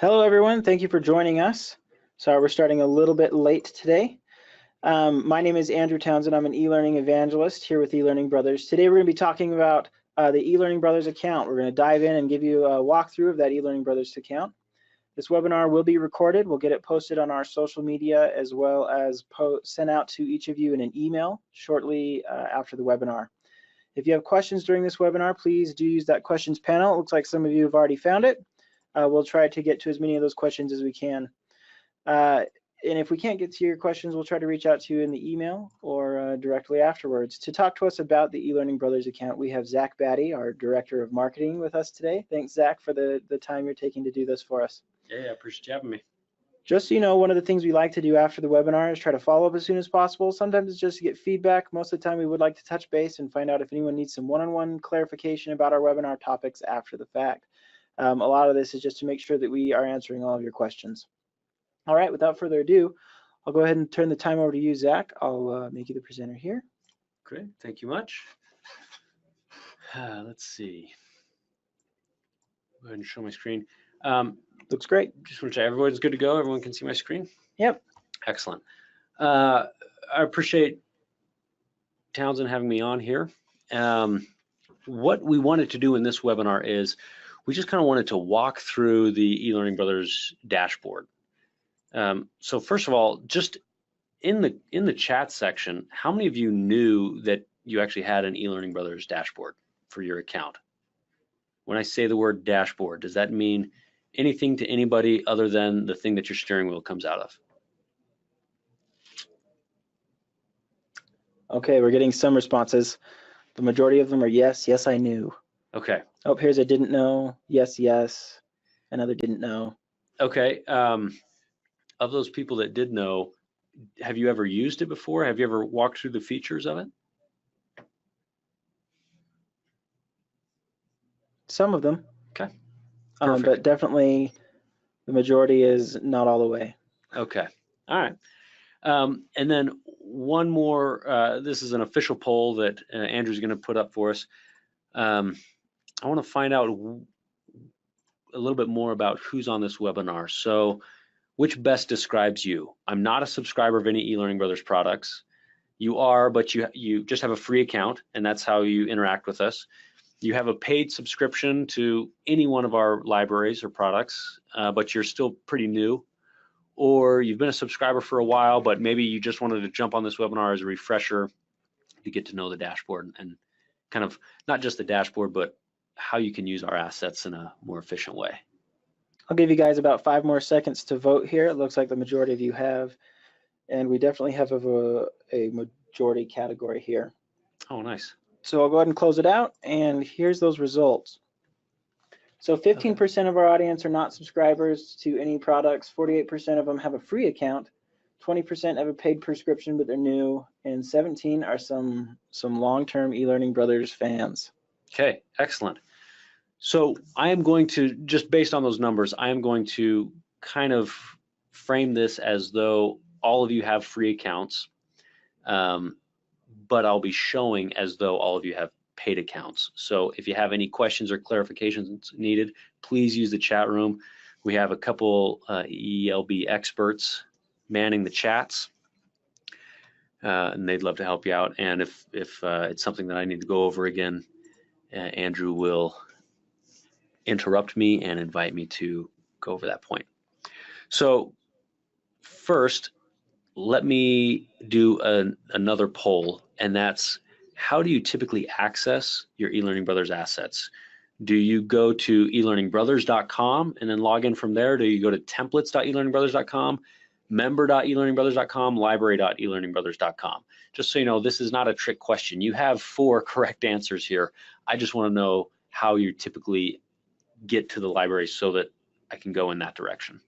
Hello, everyone. Thank you for joining us. Sorry, we're starting a little bit late today. My name is Andrew Townsend. I'm an e-learning evangelist here with E-Learning Brothers. Today, we're going to be talking about the E-Learning Brothers account. We're going to dive in and give you a walkthrough of that E-Learning Brothers account. This webinar will be recorded. We'll get it posted on our social media as well as sent out to each of you in an email shortly after the webinar. If you have questions during this webinar, please do use that questions panel. It looks like some of you have already found it. We'll try to get to as many of those questions as we can. And if we can't get to your questions, we'll try to reach out to you in the email or directly afterwards. To talk to us about the E-Learning Brothers account, we have Zach Batty, our Director of Marketing, with us today. Thanks, Zach, for the time you're taking to do this for us. Yeah, I appreciate you having me. Just so you know, one of the things we like to do after the webinar is try to follow up as soon as possible. Sometimes it's just to get feedback. Most of the time, we would like to touch base and find out if anyone needs some one-on-one clarification about our webinar topics after the fact. A lot of this is just to make sure that we are answering all of your questions. All right, without further ado, I'll go ahead and turn the time over to you, Zach. I'll make you the presenter here. Great, thank you much. Let's see. Go ahead and show my screen. Looks great. Just want to check everyone's good to go. Everyone can see my screen? Yep. Excellent. I appreciate Townsend having me on here. What we wanted to do in this webinar is we just kind of wanted to walk through the E-Learning Brothers dashboard. So first of all, just in the chat section, how many of you knew that you actually had an E-Learning Brothers dashboard for your account? When I say the word dashboard, does that mean anything to anybody other than the thing that your steering wheel comes out of? Okay, we're getting some responses. The majority of them are yes, yes, I knew. Okay. Oh, here's a didn't know, yes, yes, another didn't know. Okay. Of those people that did know, have you ever used it before? Have you ever walked through the features of it? Some of them. Okay. But definitely the majority is not all the way. Okay. All right. And then one more, this is an official poll that Andrew's going to put up for us. I want to find out a little bit more about who's on this webinar. So which best describes you? I'm not a subscriber of any E-Learning Brothers products. You are, but you just have a free account, and that's how you interact with us. You have a paid subscription to any one of our libraries or products, but you're still pretty new. Or you've been a subscriber for a while, but maybe you just wanted to jump on this webinar as a refresher to get to know the dashboard and kind of not just the dashboard, but how you can use our assets in a more efficient way. I'll give you guys about 5 more seconds to vote here. It looks like the majority of you have, and we definitely have a majority category here. Oh, nice. So I'll go ahead and close it out, and here's those results. So 15% of our audience are not subscribers to any products, 48% of them have a free account, 20% have a paid prescription but they're new, and 17 are some long-term E-Learning Brothers fans. Okay, excellent. So I am going to, just based on those numbers, I am going to kind of frame this as though all of you have free accounts, but I'll be showing as though all of you have paid accounts. So if you have any questions or clarifications needed, please use the chat room. We have a couple ELB experts manning the chats, and they'd love to help you out. And if it's something that I need to go over again, Andrew will interrupt me and invite me to go over that point. So first, let me do another poll, and that's how do you typically access your E-Learning Brothers assets? Do you go to elearningbrothers.com and then log in from there? Do you go to templates.elearningbrothers.com, member.elearningbrothers.com, library.elearningbrothers.com? Just so you know, this is not a trick question. You have 4 correct answers here. I just want to know how you typically get to the library so that I can go in that direction.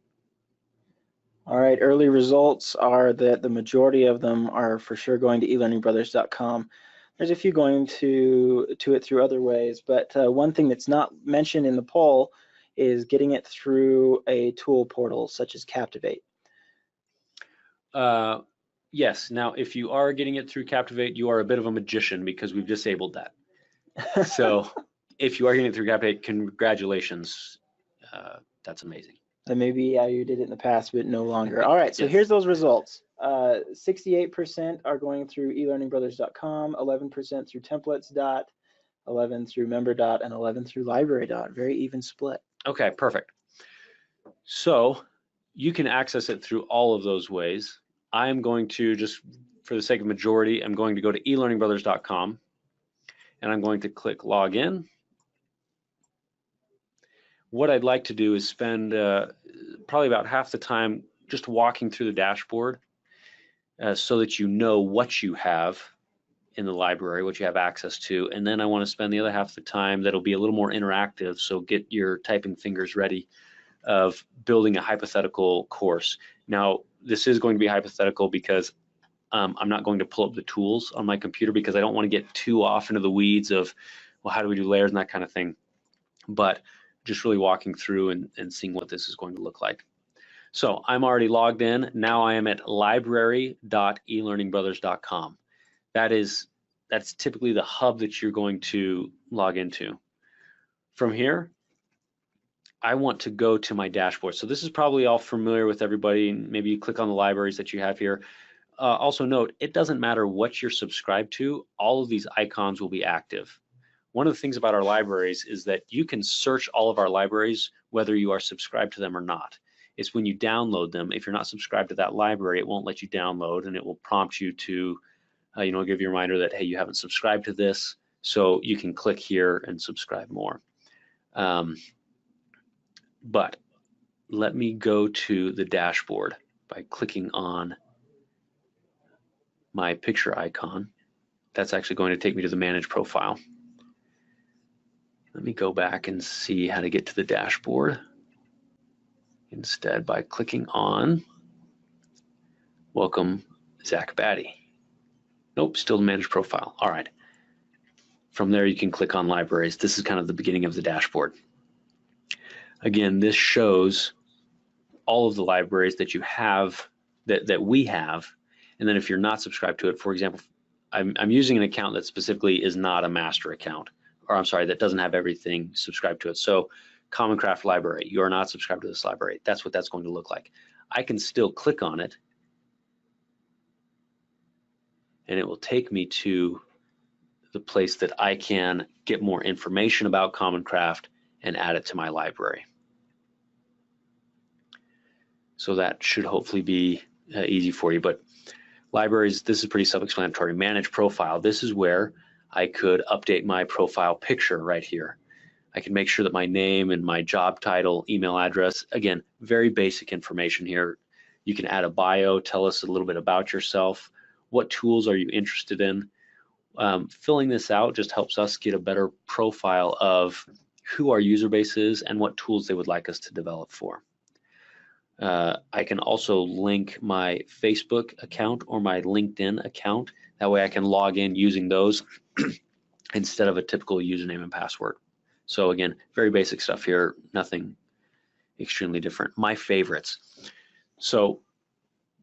All right, early results are that the majority of them are for sure going to elearningbrothers.com. There's a few going to it through other ways, but one thing that's not mentioned in the poll is getting it through a tool portal such as Captivate. Yes, now if you are getting it through Captivate, you are a bit of a magician because we've disabled that. So if you are getting it through Captivate, congratulations, that's amazing. Maybe you did it in the past, but no longer. All right, so Yes. here's those results. 68% are going through elearningbrothers.com, 11% through templates. 11 through member. And 11 through library. Very even split. Okay, perfect. So you can access it through all of those ways. I am going to, just for the sake of majority, I'm going to go to elearningbrothers.com and I'm going to click login. What I'd like to do is spend probably about half the time just walking through the dashboard so that you know what you have in the library, what you have access to, and then I want to spend the other half of the time that'll be a little more interactive, so get your typing fingers ready, of building a hypothetical course. Now, this is going to be hypothetical because I'm not going to pull up the tools on my computer because I don't want to get too off into the weeds of, well, how do we do layers and that kind of thing, but just really walking through and seeing what this is going to look like. So I'm already logged in. Now I am at library.elearningbrothers.com. That's typically the hub that you're going to log into. From here, I want to go to my dashboard. So this is probably all familiar with everybody. Maybe you click on the libraries that you have here. Also note, it doesn't matter what you're subscribed to, all of these icons will be active. One of the things about our libraries is that you can search all of our libraries whether you are subscribed to them or not. It's when you download them, if you're not subscribed to that library, it won't let you download and it will prompt you to give you a reminder that, hey, you haven't subscribed to this, so you can click here and subscribe more. But let me go to the dashboard by clicking on my picture icon. That's actually going to take me to the manage profile. Let me go back and see how to get to the dashboard instead by clicking on welcome Zach Batty. Nope, still the manage profile. All right. From there, you can click on libraries. This is kind of the beginning of the dashboard. Again, this shows all of the libraries that you have, that we have. And then if you're not subscribed to it, for example, I'm using an account that specifically is not a master account, or I'm sorry, that doesn't have everything subscribed to it. So Common Craft Library, you are not subscribed to this library. That's what that's going to look like. I can still click on it and it will take me to the place that I can get more information about Common Craft and add it to my library. So that should hopefully be easy for you. But libraries, this is pretty self-explanatory. Manage profile, this is where I could update my profile picture right here. I can make sure that my name and my job title, email address, again, very basic information here. You can add a bio, tell us a little bit about yourself. What tools are you interested in? Filling this out just helps us get a better profile of who our user base is and what tools they would like us to develop for. I can also link my Facebook account or my LinkedIn account. That way I can log in using those instead of a typical username and password. So again, very basic stuff here, nothing extremely different. My favorites. So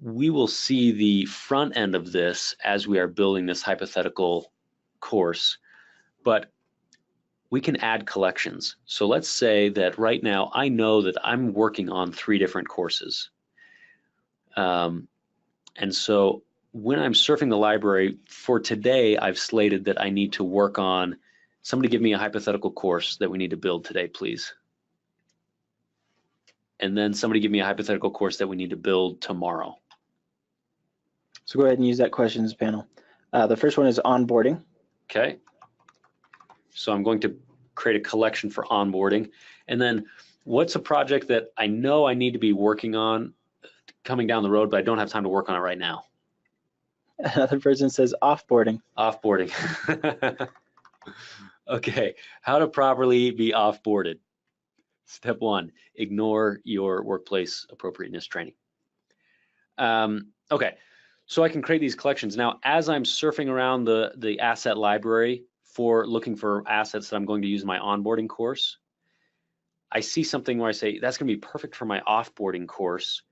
we will see the front end of this as we are building this hypothetical course, but we can add collections. So let's say that right now I know that I'm working on 3 different courses. And so when I'm surfing the library for today, I've slated that I need to work on, somebody give me a hypothetical course that we need to build today, please. And then somebody give me a hypothetical course that we need to build tomorrow. So go ahead and use that questions panel. The first one is onboarding. Okay. So I'm going to create a collection for onboarding. And then what's a project that I know I need to be working on coming down the road, but I don't have time to work on it right now? Another person says offboarding. Offboarding. Okay, how to properly be offboarded. Step 1, ignore your workplace appropriateness training. Okay, so I can create these collections. Now, as I'm surfing around the asset library for looking for assets that I'm going to use in my onboarding course, I see something where I say, that's gonna be perfect for my offboarding course,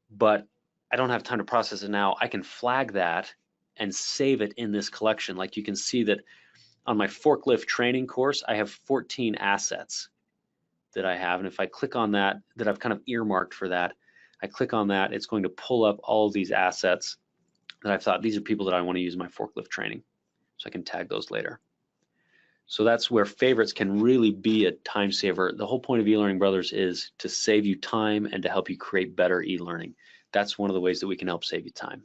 but I don't have time to process it now. I can flag that and save it in this collection. Like you can see that on my forklift training course, I have 14 assets. that I have, and if I click on that I've kind of earmarked for that, I click on that, it's going to pull up all of these assets that I've thought these are people that I want to use in my forklift training, so I can tag those later. So that's where favorites can really be a time saver. The whole point of eLearning Brothers is to save you time and to help you create better e-learning. That's one of the ways that we can help save you time.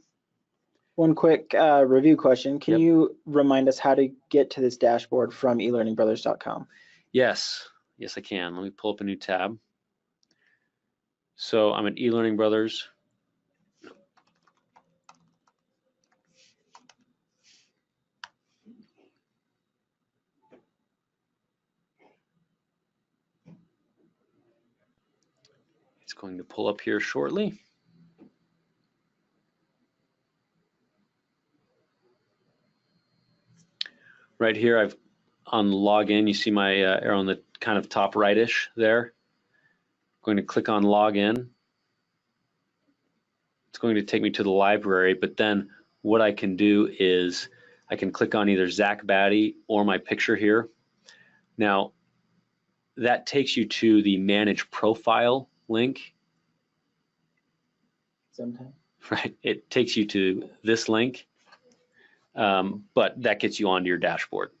One quick review question. Can you remind us how to get to this dashboard from elearningbrothers.com? Yes, I can. Let me pull up a new tab. So I'm at eLearning Brothers. It's going to pull up here shortly. Right here, I've on login, you see my arrow on the kind of top right-ish there. I'm going to click on login. It's going to take me to the library, but then what I can do is I can click on either Zach Batty or my picture here. Now, that takes you to the Manage Profile link. Sometimes. Right, it takes you to this link, but that gets you onto your dashboard.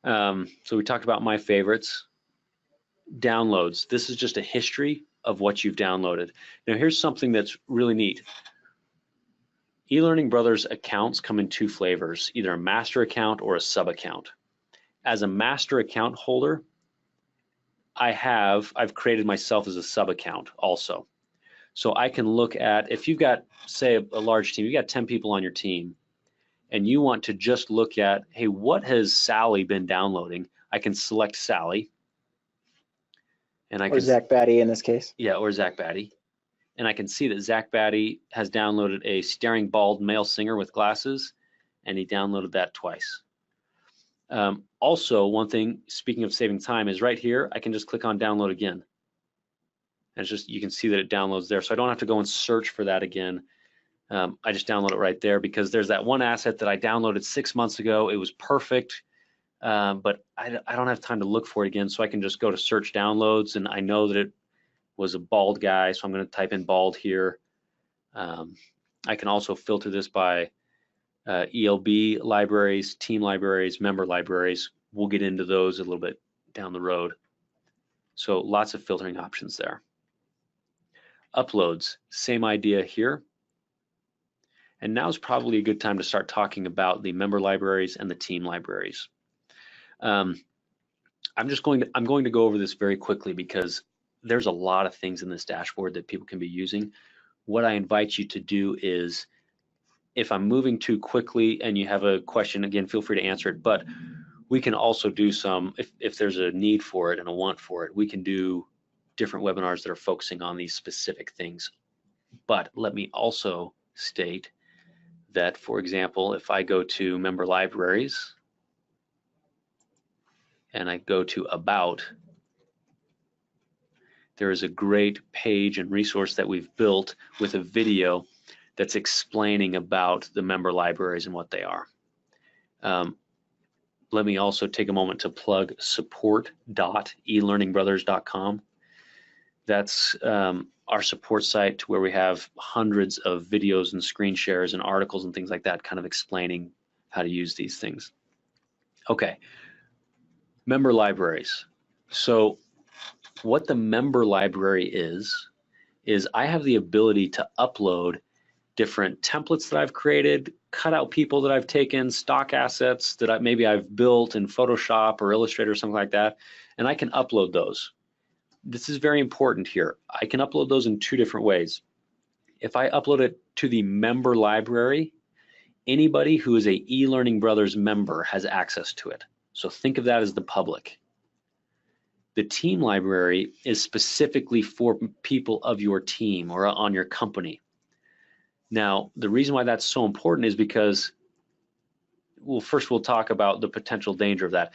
So we talked about my favorites. Downloads. This is just a history of what you've downloaded. Now here's something that's really neat. eLearning Brothers accounts come in two flavors, either a master account or a sub account. As a master account holder, I've created myself as a sub account also. So I can look at, if you've got, say, a large team, you've got 10 people on your team, and you want to just look at, hey, what has Sally been downloading? I can select Sally. And I or Zach Batty in this case. Yeah, or Zach Batty. And I can see that Zach Batty has downloaded a staring bald male singer with glasses, and he downloaded that twice. Also, one thing, speaking of saving time, is right here, I can just click on download again. And it's just, you can see that it downloads there. So I don't have to go and search for that again. I just download it right there because there's that one asset that I downloaded 6 months ago. It was perfect, but I don't have time to look for it again. So I can just go to search downloads, and I know that it was a bald guy. So I'm going to type in bald here. I can also filter this by ELB libraries, team libraries, member libraries. We'll get into those a little bit down the road. So lots of filtering options there. Uploads, same idea here. And now is probably a good time to start talking about the member libraries and the team libraries. I'm going to go over this very quickly because there's a lot of things in this dashboard that people can be using. What I invite you to do is, if I'm moving too quickly and you have a question, again, feel free to answer it, but we can also do some, if there's a need for it and a want for it, we can do different webinars that are focusing on these specific things. But let me also state that, for example, if I go to member libraries and I go to about, there is a great page and resource that we've built with a video that's explaining about the member libraries and what they are. Let me also take a moment to plug support.elearningbrothers.com. That's our support site where we have hundreds of videos and screen shares and articles and things like that, kind of explaining how to use these things. Okay, member libraries. So what the member library is I have the ability to upload different templates that I've created, cutout people that I've taken, stock assets that maybe I've built in Photoshop or Illustrator or something like that, and I can upload those. This is very important here. I can upload those in two different ways. If I upload it to the member library, anybody who is a eLearning Brothers member has access to it. So think of that as the public. The team library is specifically for people of your team or on your company. Now, the reason why that's so important is because, well, first we'll talk about the potential danger of that.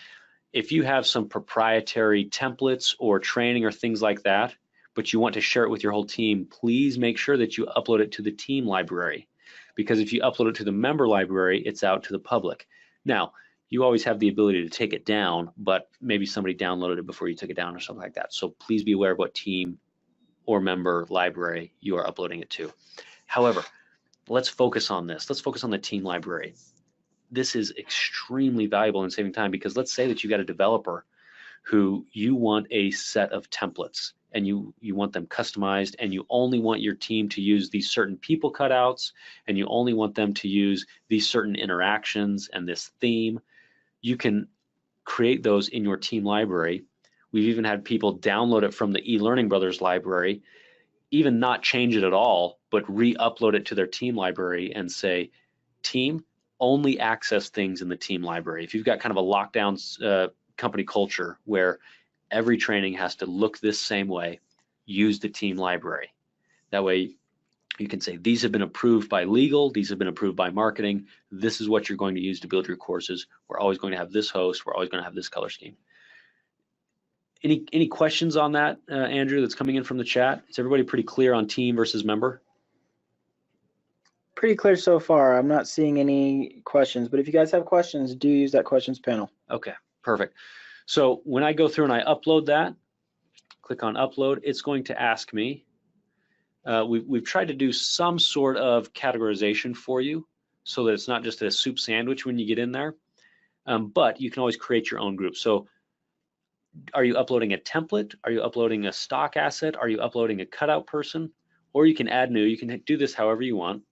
If you have some proprietary templates or training or things like that, but you want to share it with your whole team, please make sure that you upload it to the team library. Because if you upload it to the member library, it's out to the public. Now, you always have the ability to take it down, but maybe somebody downloaded it before you took it down or something like that. So please be aware of what team or member library you are uploading it to. However, let's focus on this. Let's focus on the team library. This is extremely valuable in saving time, because let's say that you got a developer who you want a set of templates and you want them customized, and you only want your team to use these certain people cutouts, and you only want them to use these certain interactions and this theme. You can create those in your team library. We've even had people download it from the eLearning Brothers library, even not change it at all, but re-upload it to their team library and say, team, only access things in the team library. If you've got kind of a lockdown company culture where every training has to look this same way, use the team library. That way you can say, these have been approved by legal, these have been approved by marketing, this is what you're going to use to build your courses. We're always going to have this host, we're always going to have this color scheme. Any questions on that, Andrew, that's coming in from the chat? Is everybody pretty clear on team versus member? Pretty clear so far. I'm not seeing any questions, but if you guys have questions, do use that questions panel. Okay, perfect. So when I go through and I upload that, click on upload, it's going to ask me. We've tried to do some sort of categorization for you so that it's not just a soup sandwich when you get in there, but you can always create your own group. So are you uploading a template? Are you uploading a stock asset? Are you uploading a cutout person? Or you can add new. You can do this however you want.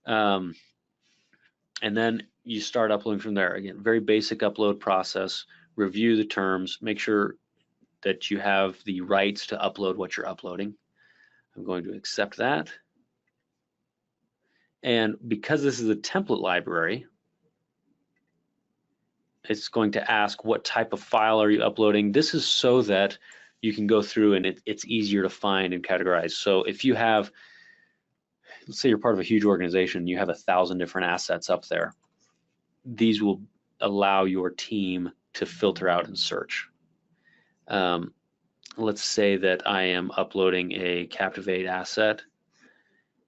And then you start uploading from there. Again, very basic upload process. Review the terms. Make sure that you have the rights to upload what you're uploading. I'm going to accept that. And because this is a template library, it's going to ask what type of file are you uploading. This is so that you can go through and it's easier to find and categorize. So if you have, let's say you're part of a huge organization, you have 1,000 different assets up there. These will allow your team to filter out and search. Let's say that I am uploading a Captivate asset.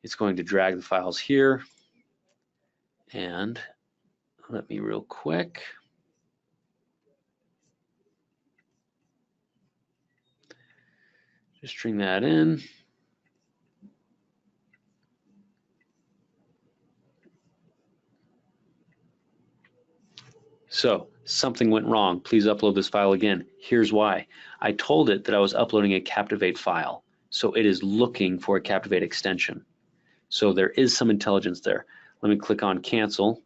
It's going to drag the files here. And let me real quick. Just string that in. So something went wrong. Please upload this file again. Here's why. I told it that I was uploading a Captivate file. So it is looking for a Captivate extension. So there is some intelligence there. Let me click on cancel.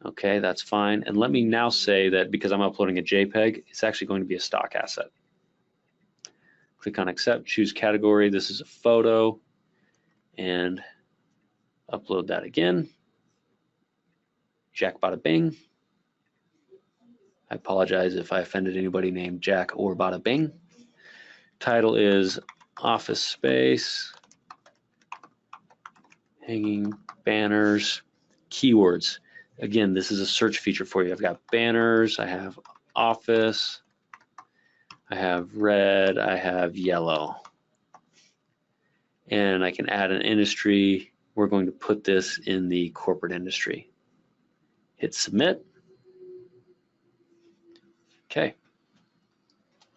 Okay, that's fine. And let me now say that because I'm uploading a JPEG, it's actually going to be a stock asset. Click on accept, choose category. This is a photo, and upload that again. Jack bada bing. I apologize if I offended anybody named Jack or bada bing. Title is office space, hanging banners, keywords. Again, this is a search feature for you. I've got banners, I have office, I have red, I have yellow. And I can add an industry. We're going to put this in the corporate industry. Hit submit. Okay.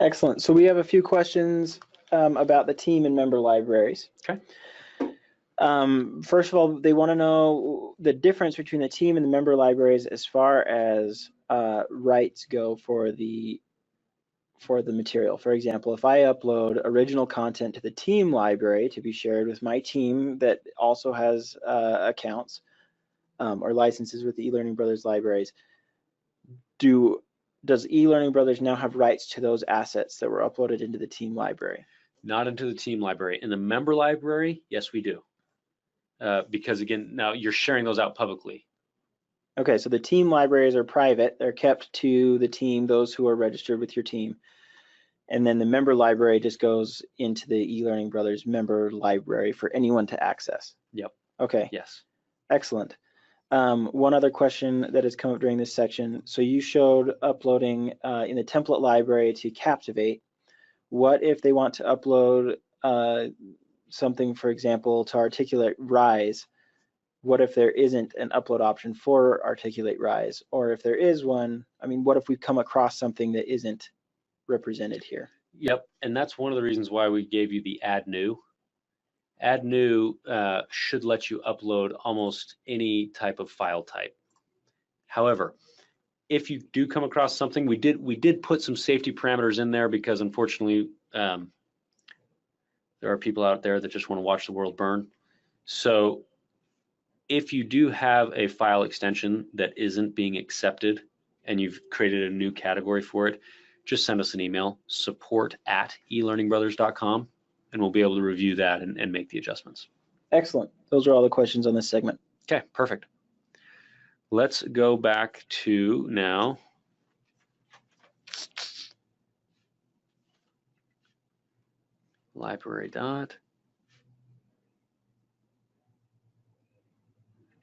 Excellent. So we have a few questions about the team and member libraries. Okay. First of all, they want to know the difference between the team and the member libraries as far as rights go for the material. For example, if I upload original content to the team library to be shared with my team that also has accounts or licenses with the eLearning Brothers libraries, does eLearning Brothers now have rights to those assets that were uploaded into the team library? Not into the team library. In the member library, yes, we do. Because again, now you're sharing those out publicly. Okay, so the team libraries are private. They're kept to the team, those who are registered with your team. And then the member library just goes into the eLearning Brothers member library for anyone to access. Yep. Okay. Yes. Excellent. One other question that has come up during this section. So you showed uploading in the template library to Captivate. What if they want to upload something, for example, to Articulate Rise? what if there isn't an upload option for Articulate Rise? Or if there is one, I mean, what if we come across something that isn't represented here? Yep, and that's one of the reasons why we gave you the add new. Add new should let you upload almost any type of file type. However, if you do come across something, we did put some safety parameters in there because unfortunately there are people out there that just want to watch the world burn. So if you do have a file extension that isn't being accepted and you've created a new category for it, just send us an email, support@elearningbrothers.com, and we'll be able to review that and make the adjustments. Excellent. Those are all the questions on this segment. Okay, perfect. Let's go back to now library dot.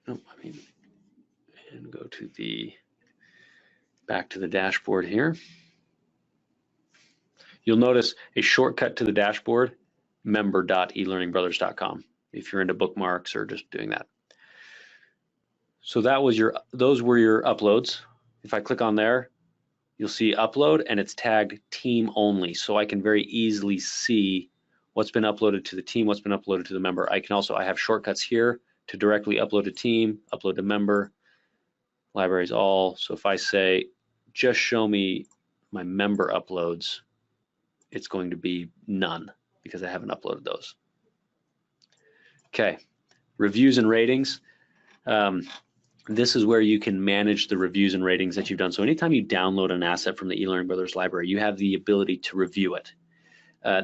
And go to back to the dashboard here. You'll notice a shortcut to the dashboard, member.elearningbrothers.com, if you're into bookmarks or just doing that. So those were your uploads. If I click on there, you'll see upload and it's tagged team only. So I can very easily see what's been uploaded to the team, what's been uploaded to the member. I have shortcuts here to directly upload to team, upload to member, libraries all. So if I say, just show me my member uploads, it's going to be none because I haven't uploaded those. Okay, reviews and ratings. This is where you can manage the reviews and ratings that you've done. So anytime you download an asset from the eLearning Brothers library, you have the ability to review it.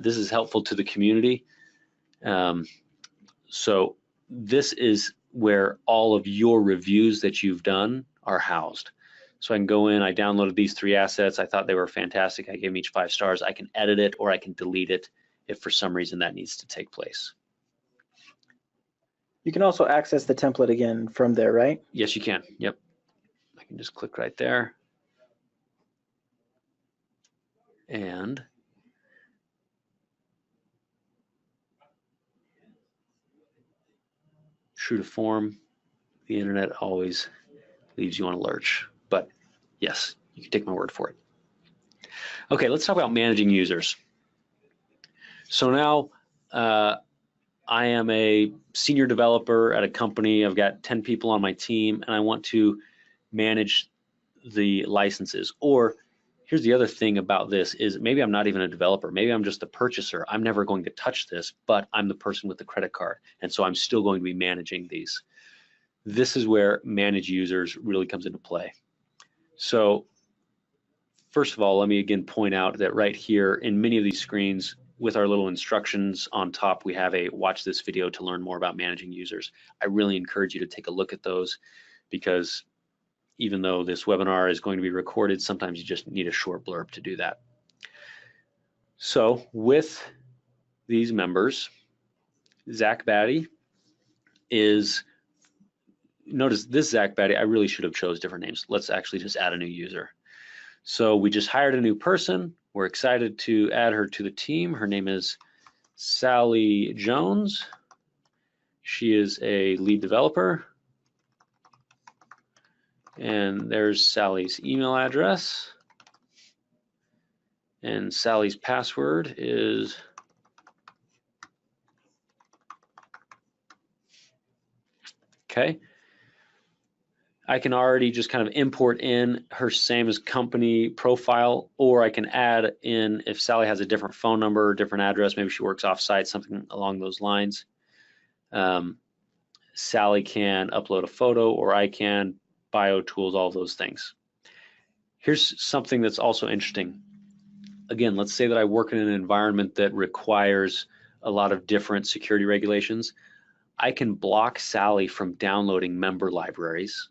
This is helpful to the community. So this is where all of your reviews that you've done are housed. So I can go in, I downloaded these 3 assets. I thought they were fantastic. I gave them each 5 stars. I can edit it or I can delete it if for some reason that needs to take place. You can also access the template again from there, right? Yes, you can. Yep. I can just click right there. And true to form, the internet always leaves you on a lurch. But yes, you can take my word for it. Okay, let's talk about managing users. So now I am a senior developer at a company. I've got 10 people on my team and I want to manage the licenses. Or here's the other thing about this is maybe I'm not even a developer. Maybe I'm just a purchaser. I'm never going to touch this, but I'm the person with the credit card. And so I'm still going to be managing these. This is where manage users really comes into play. So first of all, let me again point out that right here in many of these screens with our little instructions on top, we have a watch this video to learn more about managing users. I really encourage you to take a look at those because even though this webinar is going to be recorded, sometimes you just need a short blurb to do that. So with these members, Zach Batty is, notice this Zach Batty, I really should have chose different names. Let's actually just add a new user. So we just hired a new person. We're excited to add her to the team. Her name is Sally Jones. She is a lead developer. And there's Sally's email address. And Sally's password is okay. I can already just kind of import in her same as company profile, or I can add in if Sally has a different phone number, different address, maybe she works off-site, something along those lines. Sally can upload a photo, or I can, bio tools, all those things. Here's something that's also interesting. Again, let's say that I work in an environment that requires a lot of different security regulations. I can block Sally from downloading member libraries.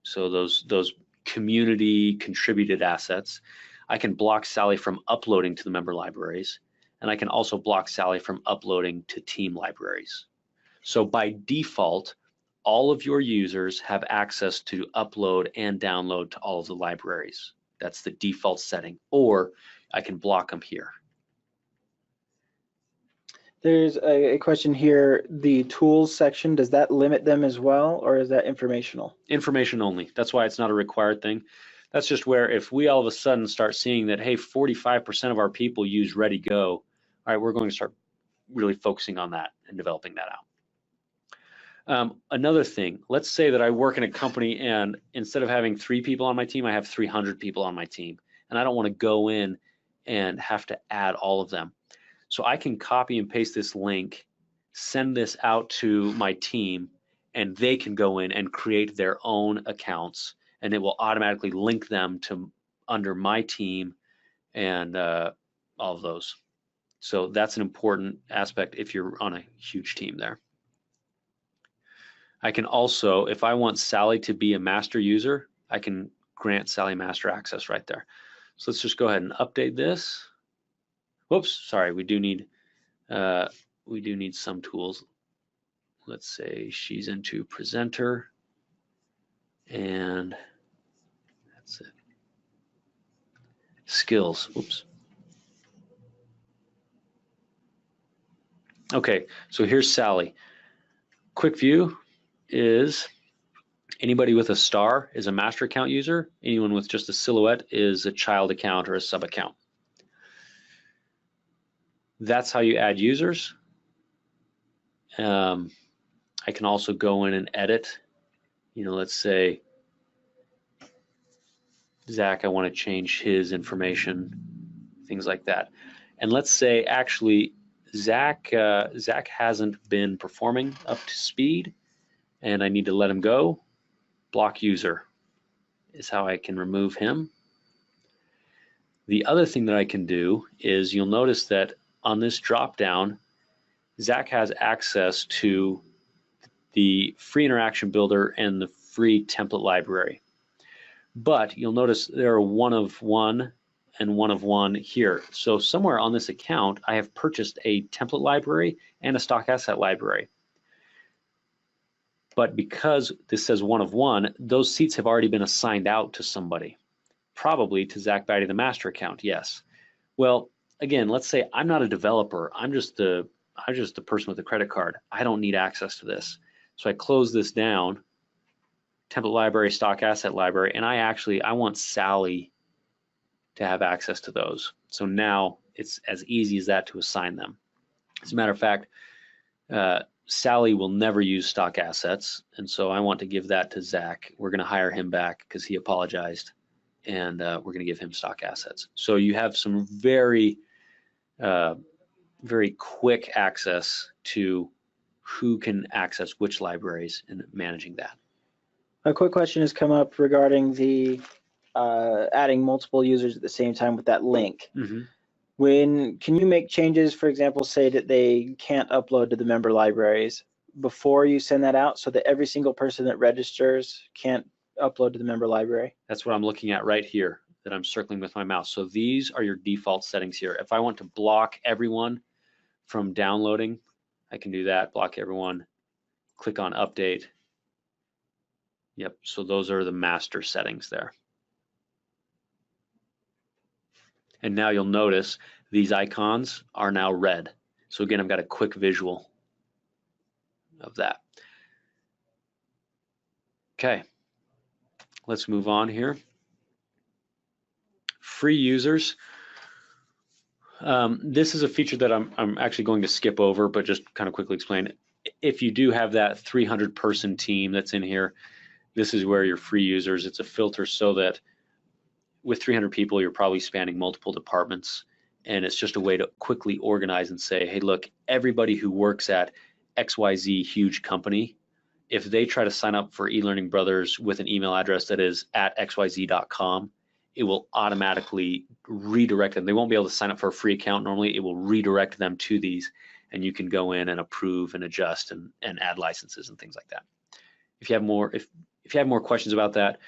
So those community contributed assets. I can block Sally from uploading to the member libraries, and I can also block Sally from uploading to team libraries. So by default, all of your users have access to upload and download to all of the libraries. That's the default setting, or I can block them here. There's a question here, the tools section, does that limit them as well, or is that informational? Information only. That's why it's not a required thing. That's just where if we all of a sudden start seeing that, hey, 45% of our people use Ready Go, all right, we're going to start really focusing on that and developing that out. Another thing, let's say that I work in a company and instead of having 3 people on my team, I have 300 people on my team, and I don't want to go in and have to add all of them. So I can copy and paste this link, send this out to my team, and they can go in and create their own accounts, and it will automatically link them to under my team and all of those. So that's an important aspect if you're on a huge team there. I can also, if I want Sally to be a master user, I can grant Sally master access right there. So let's just go ahead and update this. Whoops, sorry, we do need some tools. Let's say she's into presenter, and that's it. Skills, oops. Okay, so here's Sally. Quick view is anybody with a star is a master account user. Anyone with just a silhouette is a child account or a sub account. That's how you add users. I can also go in and edit. You know, let's say Zach, I want to change his information, things like that. And let's say actually Zach hasn't been performing up to speed, and I need to let him go. Block user is how I can remove him. The other thing that I can do is you'll notice that on this drop down, Zach has access to the free interaction builder and the free template library. But you'll notice there are one of one and one of one here. So somewhere on this account, I have purchased a template library and a stock asset library. But because this says one of one, those seats have already been assigned out to somebody, probably to Zach Batty, the master account, yes. Well, again, let's say I'm not a developer. I'm just the person with the credit card. I don't need access to this. So I close this down, template library, stock asset library, and I want Sally to have access to those. So now it's as easy as that to assign them. As a matter of fact, Sally will never use stock assets, and so I want to give that to Zach. We're going to hire him back because he apologized, and we're going to give him stock assets. So you have some very, very quick access to who can access which libraries and managing that. A quick question has come up regarding the adding multiple users at the same time with that link. Mm-hmm. Can you make changes, for example, say that they can't upload to the member libraries before you send that out so that every single person that registers can't upload to the member library? That's what I'm looking at right here that I'm circling with my mouse. So these are your default settings here. If I want to block everyone from downloading, I can do that, block everyone, click on update. Yep, so those are the master settings there. And now you'll notice these icons are now red. So again, I've got a quick visual of that. Okay, let's move on here. Free users. This is a feature that I'm actually going to skip over, but just kind of quickly explain. If you do have that 300 person team that's in here, this is where your free users, it's a filter so that with 300 people, you're probably spanning multiple departments, and it's just a way to quickly organize and say, hey, look, everybody who works at XYZ huge company, if they try to sign up for eLearning Brothers with an email address that is at xyz.com, it will automatically redirect them. They won't be able to sign up for a free account normally. It will redirect them to these, and you can go in and approve and adjust and add licenses and things like that. If you have more questions about that,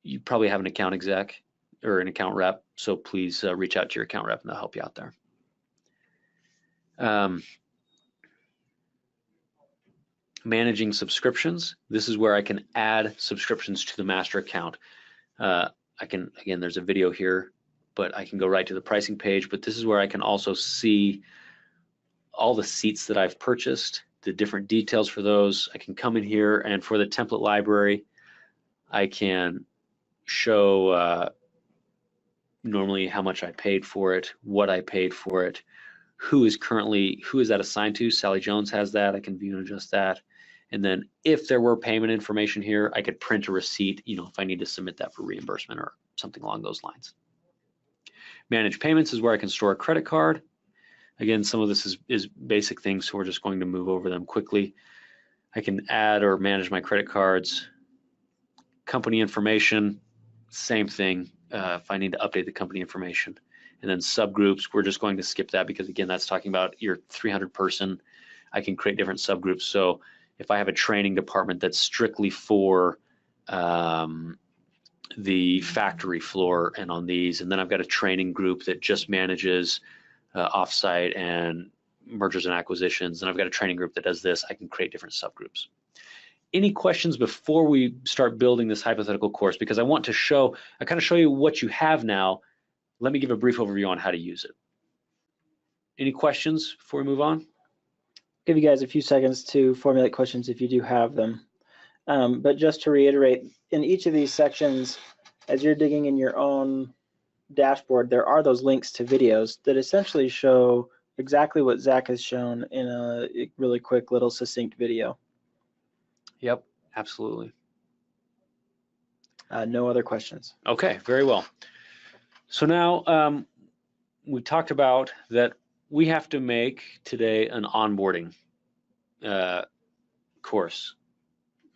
you probably have an account exec or an account rep, so please reach out to your account rep and they'll help you out there. Managing subscriptions. This is where I can add subscriptions to the master account. Again, there's a video here, but I can go right to the pricing page, but this is where I can also see all the seats that I've purchased, the different details for those. I can come in here, and for the template library, I can show normally how much I paid for it, what I paid for it, who is that assigned to. Sally Jones has that. I can view and adjust that. And then if there were payment information here, I could print a receipt, if I need to submit that for reimbursement or something along those lines. Manage payments is where I can store a credit card. Again, some of this is basic things, so we're just going to move over them quickly. I can add or manage my credit cards. Company information, same thing, if I need to update the company information. And then subgroups, we're just going to skip that because, again, that's talking about your 300 person. I can create different subgroups. So if I have a training department that's strictly for the factory floor and on these, and then I've got a training group that just manages offsite and mergers and acquisitions, and I've got a training group that does this, I can create different subgroups. Any questions before we start building this hypothetical course? Because I want to show you what you have now. Let me give a brief overview on how to use it. Any questions before we move on? Give you guys a few seconds to formulate questions if you do have them. But just to reiterate, in each of these sections, as you're digging in your own dashboard, there are those links to videos that essentially show exactly what Zach has shown in a really quick little succinct video. Yep, absolutely. No other questions. Okay, very well. So now we talked about that we have to make today an onboarding course.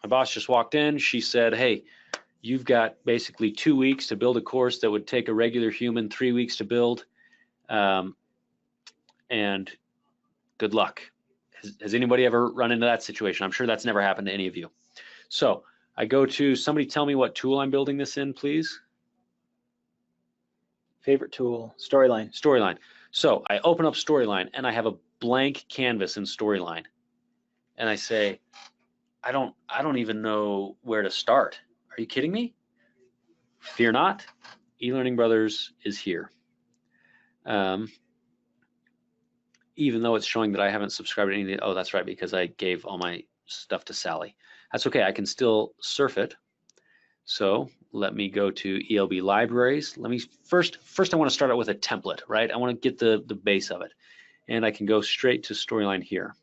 My boss just walked in. She said, hey, you've got basically 2 weeks to build a course that would take a regular human 3 weeks to build. And good luck. Has anybody ever run into that situation? I'm sure that's never happened to any of you. So I go to, somebody tell me what tool I'm building this in, please. Favorite tool, Storyline. Storyline. So I open up Storyline and I have a blank canvas in Storyline. And I say, I don't even know where to start. Are you kidding me? Fear not, Elearning Brothers is here. Even though it's showing that I haven't subscribed to anything. Oh, that's right, because I gave all my stuff to Sally. That's okay, I can still surf it. So let me go to Elb Libraries. Let me first I want to start out with a template, right? I want to get the base of it. And I can go straight to Storyline here.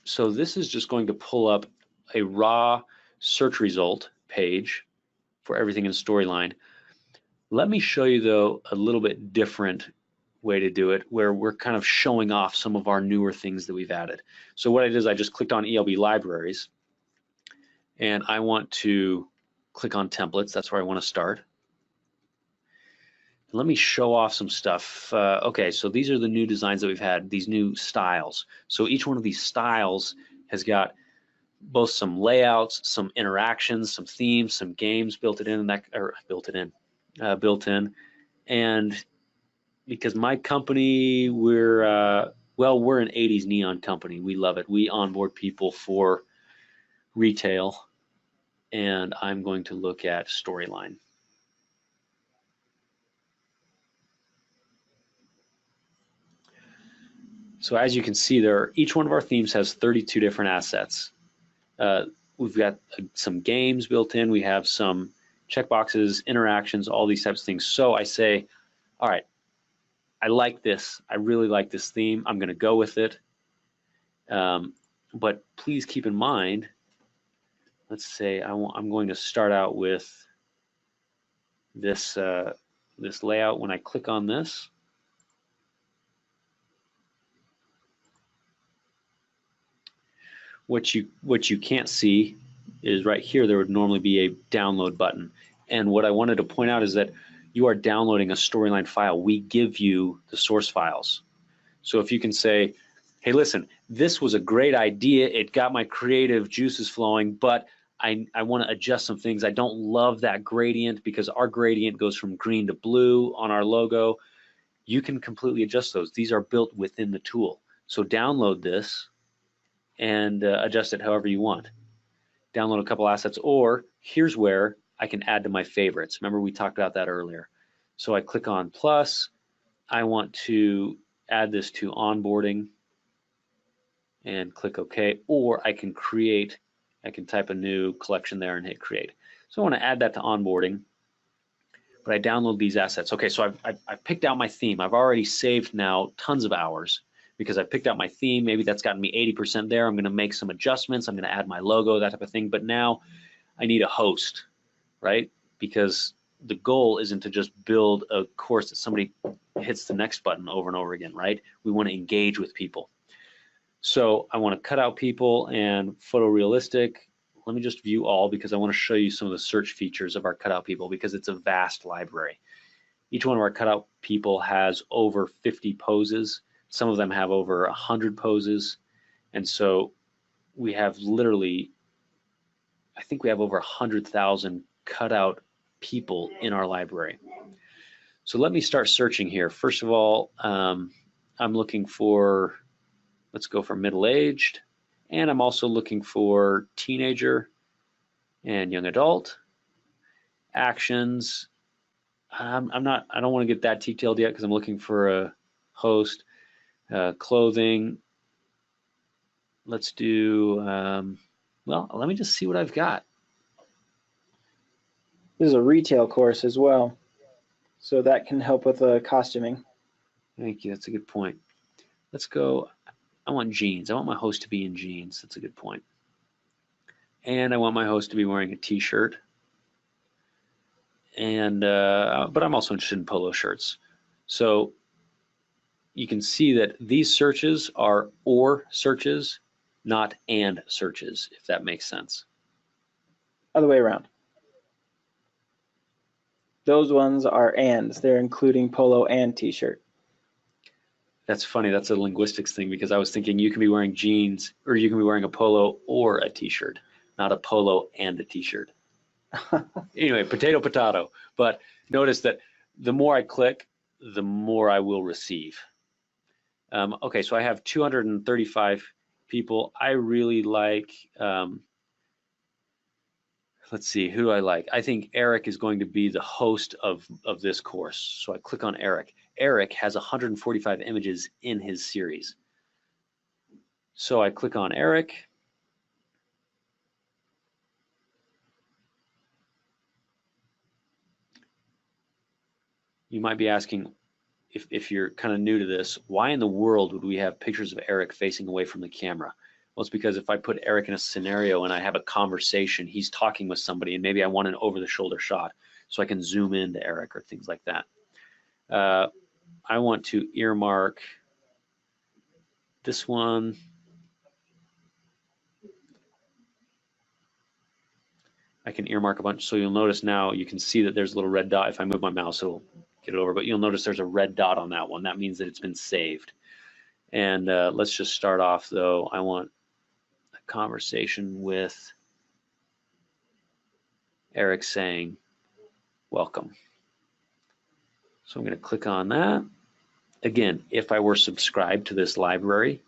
So this is just going to pull up a raw search result page for everything in Storyline. Let me show you, though, a little bit different way to do it, where we're kind of showing off some of our newer things that we've added. So what I did is I just clicked on Elb Libraries, and I want to click on templates. That's where I want to start. Let me show off some stuff. Okay, so these are the new designs that we've had, these new styles. So each one of these styles has got both some layouts, some interactions, some themes, some games built in, and because my company, we're an 80s neon company. We love it. We onboard people for retail, and I'm going to look at Storyline. So as you can see there, each one of our themes has 32 different assets. We've got some games built in. We have some checkboxes, interactions, all these types of things. So I say, all right, I like this. I really like this theme. I'm going to go with it. But please keep in mind, let's say I'm going to start out with this, this layout. When I click on this, what you can't see is right here, there would normally be a download button. And what I wanted to point out is that you are downloading a Storyline file. We give you the source files. So if you can say, hey, listen, this was a great idea. It got my creative juices flowing, but I want to adjust some things. I don't love that gradient because our gradient goes from green to blue on our logo. You can completely adjust those. These are built within the tool. So download this and adjust it however you want. Download a couple assets, or here's where I can add to my favorites. Remember we talked about that earlier. So I click on plus. I want to add this to onboarding and click OK, or I can type a new collection there and hit create. So I want to add that to onboarding, but I download these assets. Okay, so I've picked out my theme. I've already saved now tons of hours because I picked out my theme. Maybe that's gotten me 80% there. I'm going to make some adjustments. I'm going to add my logo, that type of thing. But now I need a host, right? Because the goal isn't to just build a course that somebody hits the next button over and over again, right? We want to engage with people. So I want to cut out people and photorealistic. Let me just view all because I want to show you some of the search features of our cutout people because it's a vast library. Each one of our cutout people has over 50 poses. Some of them have over 100 poses. And so we have literally, I think we have over 100,000 cutout people in our library. So let me start searching here. First of all, I'm looking for, let's go for middle-aged. And I'm also looking for teenager and young adult. Actions, I don't want to get that detailed yet because I'm looking for a host. Clothing, let's do, well, let me just see what I've got. This is a retail course as well, so that can help with costuming. Thank you, that's a good point. Let's go, I want jeans. I want my host to be in jeans. That's a good point. And I want my host to be wearing a t-shirt. And but I'm also interested in polo shirts. So you can see that these searches are or searches, not and searches, if that makes sense. Other way around. Those ones are ands. They're including polo and t-shirt. That's funny. That's a linguistics thing because I was thinking you can be wearing jeans or you can be wearing a polo or a t-shirt, not a polo and a t-shirt. Anyway, potato, potato. But notice that the more I click, the more I will receive. Okay, so I have 235 people. I really like, let's see, who do I like? I think Eric is going to be the host of this course. So I click on Eric. Eric has 145 images in his series. So I click on Eric. You might be asking, if you're kind of new to this, why in the world would we have pictures of Eric facing away from the camera? Well, it's because if I put Eric in a scenario and I have a conversation, he's talking with somebody, and maybe I want an over-the-shoulder shot so I can zoom into Eric or things like that. I want to earmark this one. I can earmark a bunch, so you'll notice now you can see that there's a little red dot. If I move my mouse, it'll get it over, but you'll notice there's a red dot on that one. That means that it's been saved. And let's just start off though. I want a conversation with Eric saying, welcome. So I'm going to click on that. Again, if I were subscribed to this library,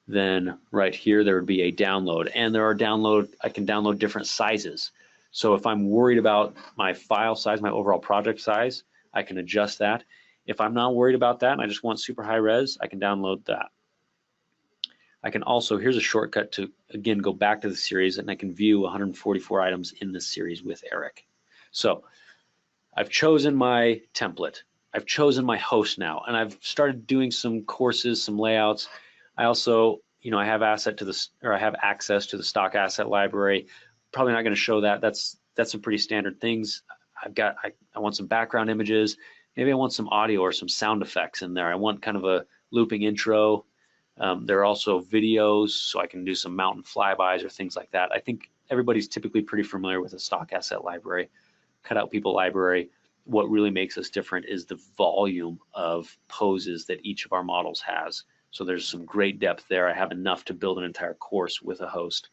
then right here there would be a download, and there are I can download different sizes. So if I'm worried about my file size, my overall project size, I can adjust that. If I'm not worried about that and I just want super high res, I can download that. I can also, here's a shortcut to, again, go back to the series, and I can view 144 items in this series with Eric. So I've chosen my template. I've chosen my host now, and I've started doing some courses, some layouts. I also, I have I have access to the stock asset library. Probably not going to show that. That's some pretty standard things. I want some background images. Maybe I want some audio or some sound effects in there. I want kind of a looping intro. There are also videos, so I can do some mountain flybys or things like that. I think everybody's typically pretty familiar with a stock asset library, cutout people library. What really makes us different is the volume of poses that each of our models has. So there's some great depth there. I have enough to build an entire course with a host.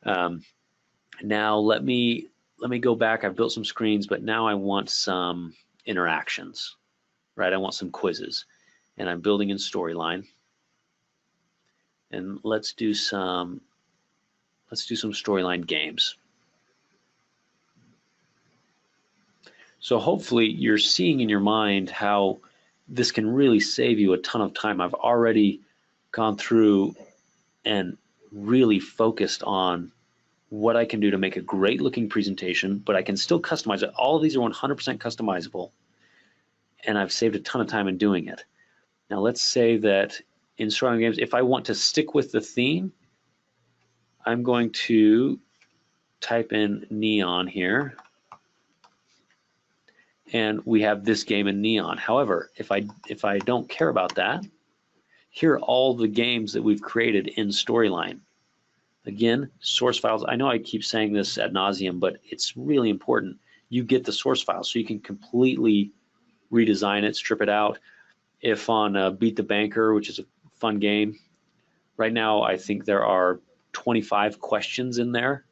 Now let me go back. I've built some screens, but now I want some interactions, right? I want some quizzes, and I'm building in Storyline. And let's do some Storyline games. So hopefully you're seeing in your mind how this can really save you a ton of time. I've already gone through and really focused on what I can do to make a great looking presentation, but I can still customize it. All of these are 100% customizable, and I've saved a ton of time in doing it. Now let's say that in storyline games, if I want to stick with the theme, I'm going to type in neon here, and we have this game in neon. However, if I don't care about that, here are all the games that we've created in Storyline. Again, source files. I know I keep saying this ad nauseum, but it's really important. You get the source file so you can completely redesign it, strip it out. If on Beat the Banker, which is a fun game, right now I think there are 25 questions in there.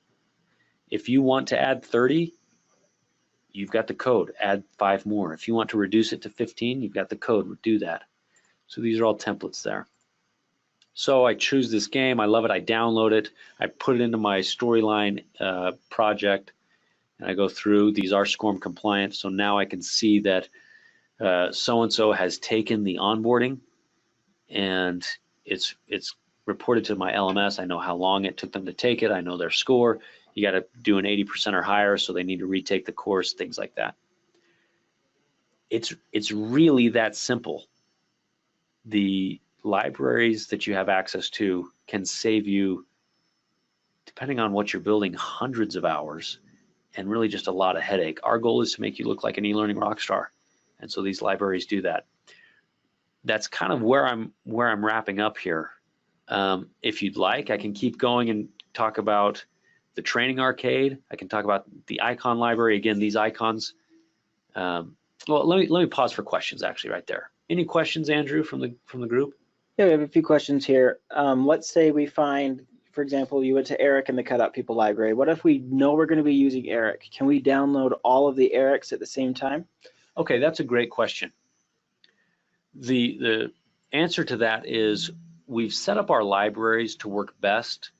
If you want to add 30, you've got the code, add 5 more. If you want to reduce it to 15, you've got the code, do that. So these are all templates there. So I choose this game, I love it, I download it, I put it into my Storyline project, and I go through. These are SCORM compliant, so now I can see that so-and-so has taken the onboarding, and it's reported to my LMS. I know how long it took them to take it, I know their score. You got to do an 80% or higher, so they need to retake the course, things like that. It's really that simple. The libraries that you have access to can save you, depending on what you're building, hundreds of hours and really just a lot of headache. Our goal is to make you look like an e-learning rock star, and so these libraries do that. That's kind of where I'm wrapping up here. If you'd like, I can keep going and talk about the training arcade. I can talk about the icon library. Again, these icons. Well, let me pause for questions actually right there. Any questions, Andrew, from the group? Yeah, we have a few questions here. Let's say we find, for example, you went to Eric in the Cutout People library. What if we know we're going to be using Eric? Can we download all of the Erics at the same time? Okay, that's a great question. The answer to that is we've set up our libraries to work best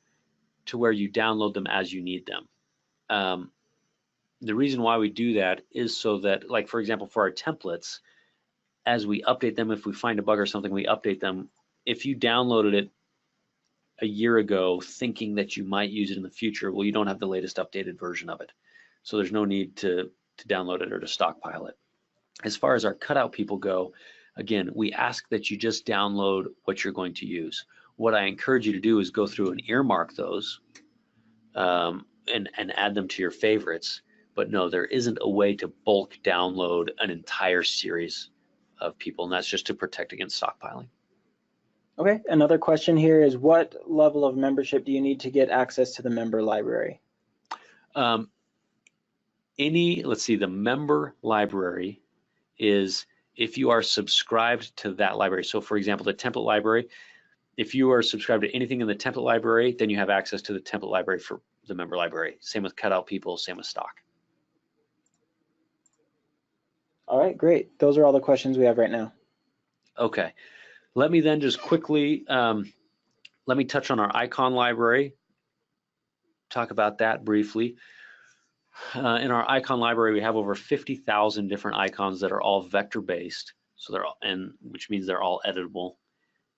to where you download them as you need them. The reason why we do that is so that, like for example, for our templates, as we update them, if we find a bug or something, we update them. If you downloaded it a year ago thinking that you might use it in the future, well, you don't have the latest updated version of it. So there's no need to download it or to stockpile it. As far as our cutout people go, again, we ask that you just download what you're going to use. What I encourage you to do is go through and earmark those and add them to your favorites. But no, there isn't a way to bulk download an entire series of people, and that's just to protect against stockpiling. Okay, another question here is, what level of membership do you need to get access to the member library? Let's see, the member library is if you are subscribed to that library. So for example, the template library, if you are subscribed to anything in the template library, then you have access to the template library for the member library. Same with cutout people, same with stock. All right, great. Those are all the questions we have right now. Okay, let me then just quickly, let me touch on our icon library, talk about that briefly. In our icon library, we have over 50,000 different icons that are all vector-based, so they're all, and which means they're all editable,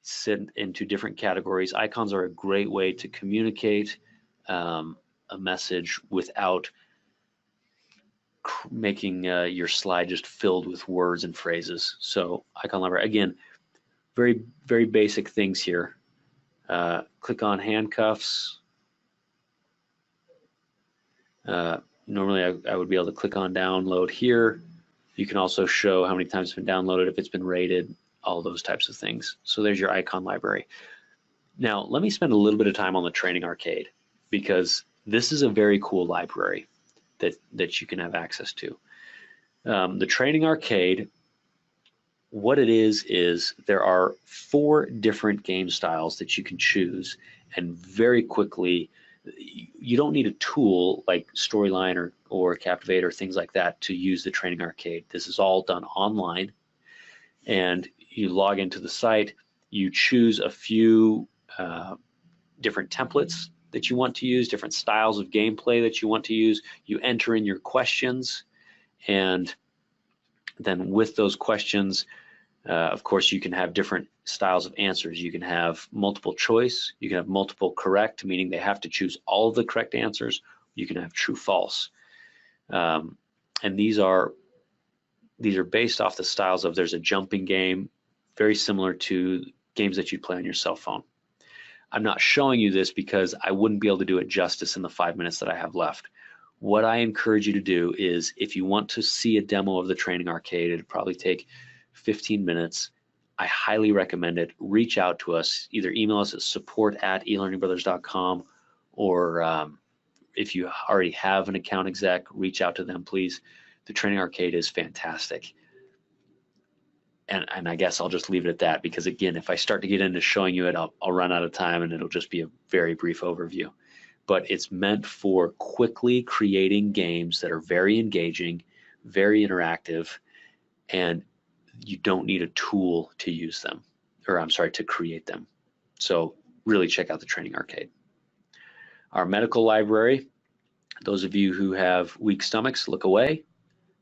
sit into different categories. Icons are a great way to communicate a message without making your slide just filled with words and phrases. So icon library, again, very, very basic things here. Click on handcuffs. Normally I would be able to click on download here. You can also show how many times it's been downloaded, if it's been rated, all those types of things. So there's your icon library. Now let me spend a little bit of time on the training arcade, because this is a very cool library that you can have access to. The training arcade, what it is there are 4 different game styles that you can choose, and very quickly, you don't need a tool like Storyline or Captivate or things like that to use the training arcade. This is all done online, and you log into the site, you choose a few different templates that you want to use, different styles of gameplay that you want to use, you enter in your questions, and Then with those questions, of course, you can have different styles of answers. You can have multiple choice. You can have multiple correct, meaning they have to choose all of the correct answers. You can have true false. And these are based off the styles of, there's a jumping game, very similar to games that you'd play on your cell phone. I'm not showing you this because I wouldn't be able to do it justice in the 5 minutes that I have left. What I encourage you to do is, if you want to see a demo of the training arcade, it'd probably take 15 minutes. I highly recommend it. Reach out to us, either email us at support@elearningbrothers.com, or if you already have an account exec, reach out to them, please. The training arcade is fantastic. And I guess I'll just leave it at that, because again, if I start to get into showing you it, I'll run out of time and it'll just be a very brief overview. But it's meant for quickly creating games that are very engaging, very interactive, and you don't need a tool to use them, or I'm sorry, to create them. So really check out the training arcade. Our medical library, those of you who have weak stomachs, look away,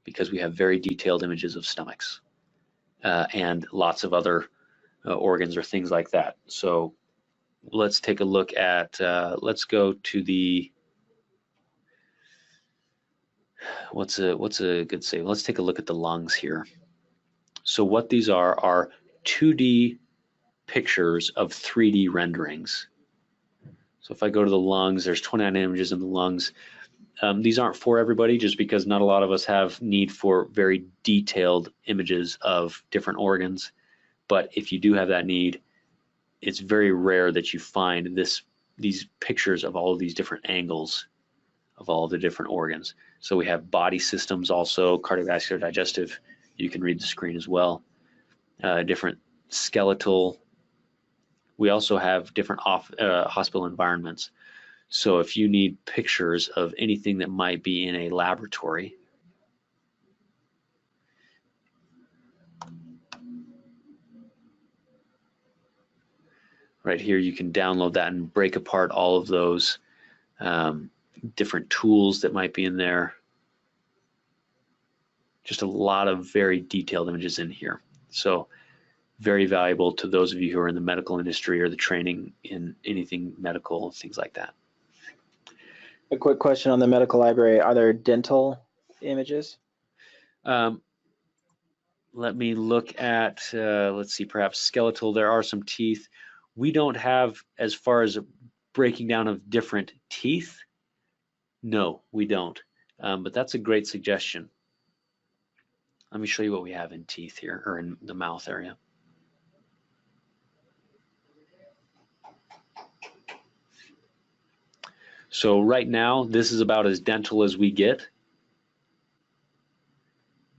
because we have very detailed images of stomachs. And lots of other organs or things like that. So let's take a look at, let's go to the, what's a good save? Let's take a look at the lungs here. So what these are 2D pictures of 3D renderings. So if I go to the lungs, there's 29 images in the lungs. These aren't for everybody, just because not a lot of us have need for very detailed images of different organs. But if you do have that need, it's very rare that you find these pictures of all of these different angles of all the different organs. So we have body systems also, cardiovascular, digestive. You can read the screen as well. Different skeletal. We also have different hospital environments. So if you need pictures of anything that might be in a laboratory, right here you can download that and break apart all of those different tools that might be in there. Just a lot of very detailed images in here. So very valuable to those of you who are in the medical industry or the training in anything medical, things like that. A quick question on the medical library. Are there dental images? Let me look at, let's see, perhaps skeletal. There are some teeth. We don't have, as far as breaking down of different teeth, no, we don't. But that's a great suggestion. Let me show you what we have in teeth here, or in the mouth area. So right now, this is about as dental as we get.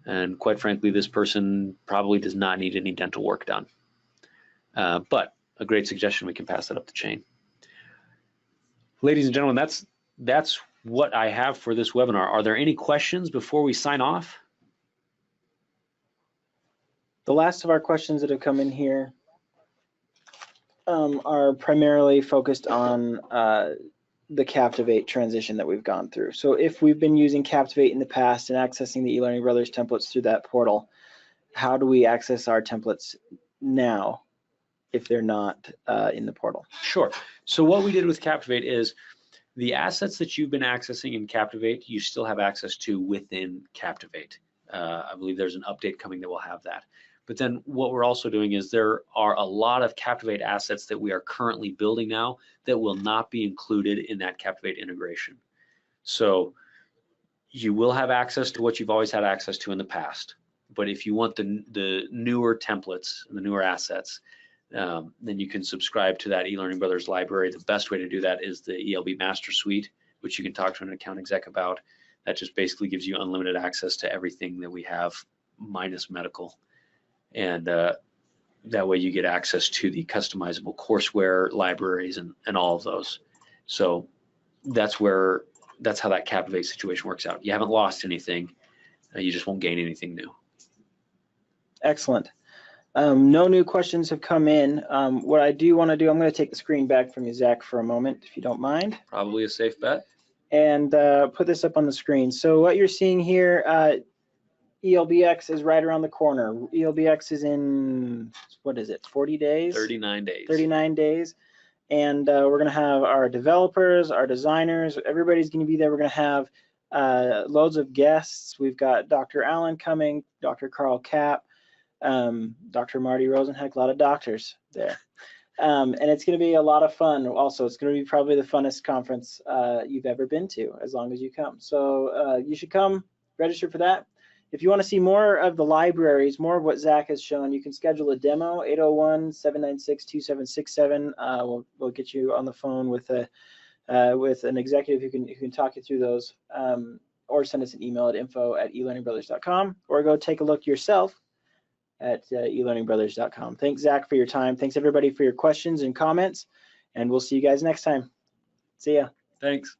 And quite frankly, this person probably does not need any dental work done. But a great suggestion, we can pass that up the chain. Ladies and gentlemen, that's what I have for this webinar. Are there any questions before we sign off? The last of our questions that have come in here are primarily focused on the Captivate transition that we've gone through. So if we've been using Captivate in the past and accessing the eLearning Brothers templates through that portal, how do we access our templates now if they're not in the portal? Sure. So what we did with Captivate is the assets that you've been accessing in Captivate, you still have access to within Captivate. I believe there's an update coming that will have that. But then what we're also doing is there are a lot of Captivate assets that we are currently building now that will not be included in that Captivate integration. So you will have access to what you've always had access to in the past. But if you want the newer templates, the newer assets, then you can subscribe to that eLearning Brothers library. The best way to do that is the ELB Master Suite, which you can talk to an account exec about. That just basically gives you unlimited access to everything that we have minus medical. And that way you get access to the customizable courseware libraries and all of those. So that's how that Captivate situation works out. You haven't lost anything, you just won't gain anything new. Excellent. No new questions have come in. What I do want to do, I'm going to take the screen back from you, Zach, for a moment, if you don't mind. Probably a safe bet. And put this up on the screen. So what you're seeing here, ELBX is right around the corner. ELBX is in, what is it, 40 days? 39 days. 39 days. And we're going to have our developers, our designers, everybody's going to be there. We're going to have loads of guests. We've got Dr. Allen coming, Dr. Carl Kapp, Dr. Marty Rosenheck, a lot of doctors there. And it's going to be a lot of fun. Also, it's going to be probably the funnest conference you've ever been to, as long as you come. So you should come, register for that. If you want to see more of the libraries, more of what Zach has shown, you can schedule a demo, 801-796-2767. We'll get you on the phone with an executive who can talk you through those, or send us an email at info@elearningbrothers.com, or go take a look yourself at elearningbrothers.com. Thanks, Zach, for your time. Thanks, everybody, for your questions and comments, and we'll see you guys next time. See ya. Thanks.